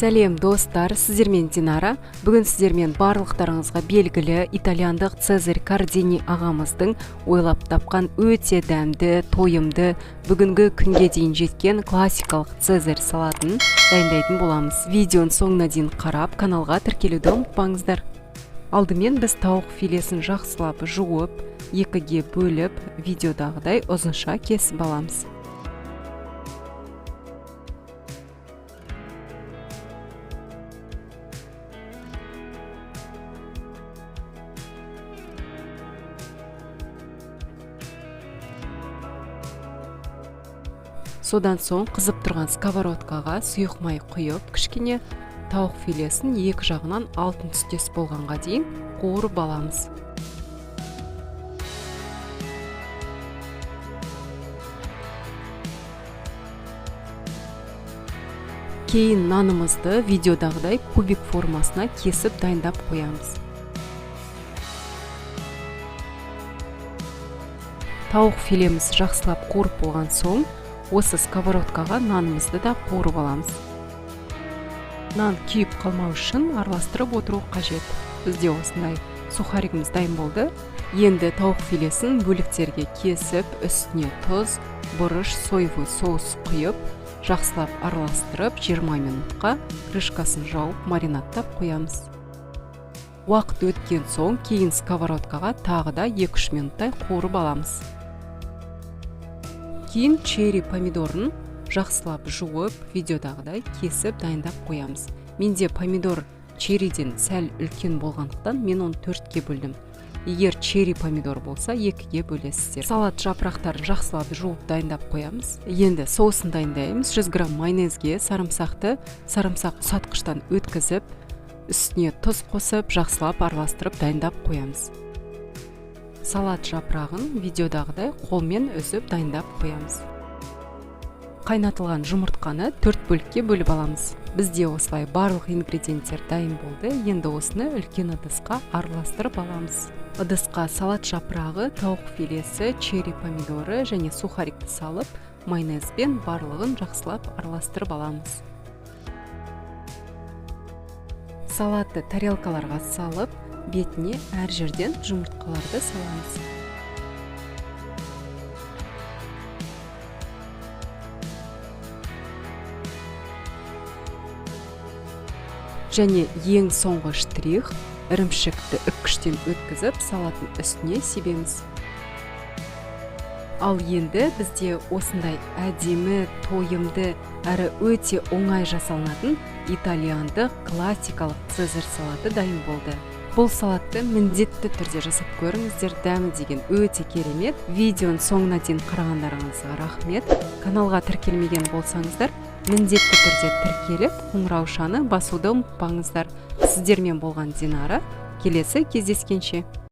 Сәлем достар, сіздермен Динара. Бүгін сіздермен барлықтарыңызға белгілі итальяндық Цезарь Кардини ағамыздың ойлап тапқан өте дәмді, тойымды, бүгінгі күнге дейін жеткен классикалық Цезарь салатын дайындайтын боламыз. Видеоның соңына дейін қарап, каналға тіркелуді ұмытпаңыздар. Алдымен біз тауық филесін жақсылап жуып, екіге бөліп, видеодағыдай ұзынша кесіп аламыз. Содан соң қызып тұрған сковородкаға сұйық май құйып, кішкене тауық филесін екі жағынан алтын түстес болғанға дейін қуырып аламыз. Кейін нанымызды видеодағыдай кубик формасына кесіп дайындап қоямыз. Тауық филеміз жақсылап қуырып болған соң, осы сковородкаға нанымызды да қуырып аламыз. Нан күйіп қалмау үшін араластырып отыру қажет. Бізде осындай сухаригіміз дайын болды. Енді тауық филесін бөліктерге кесіп, үстіне тұз, бұрыш, соевый соус құйып, жақсылап араластырып, 20 минутқа крышкасын жауып, маринадтап қоямыз. Уақыт өткен соң, кейін сковородкаға тағы да 2-3 минуттай қуырып аламыз. Кейін черри помидорын жақсылап жуып, видеодағыдай кесіп дайындап қоямыз. Менде помидор черриден сәл үлкен болғандықтан мен оны 4-ке бөлдім. Егер черри помидор болса, 2-ге бөлесіздер. Салат жапырақтарын жақсылап жуып дайындап қоямыз. Енді соусын дайындаймыз. 100 грамм майонезге сарымсақты сарымсақ ұсатқыштан өткізіп, үстіне тұз қосып, жақсылап араластырып дайындап қоямыз. Салат жапырағын видеодағыдай қолмен үзіп дайындап қоямыз. Қайнатылған жұмыртқаны 4 бөлікке бөліп аламыз. Бізде осылай барлық ингредиенттер дайын болды. Енді осыны үлкен ыдысқа араластырып аламыз. Ыдысқа салат жапырағы, тауық филесі, черри помидоры және сухарикті салып, майонезбен барлығын жақсылап араластырып аламыз. Салатты тарелкаларға салып, бетіне әр жерден жұмыртқаларды саламыз. Және ең соңғы штрих, ірімшікті үккіштен өткізіп, салаттың үстіне себеміз. Ал енді бізде осындай әдемі, тойымды, әрі өте оңай жасалынатын итальяндық классикалық Цезарь салаты дайын болды. Бұл салатты міндетті түрде жасап көріңіздер, дәмі деген өте керемет. Видеоның соңына дейін қарағандарыңызға рахмет. Каналға тіркелмеген болсаңыздар, міндетті түрде тіркеліп, қоңыраушаны басуды ұмытпаңыздар. Сіздермен болған Динара. Келесі кездескенше.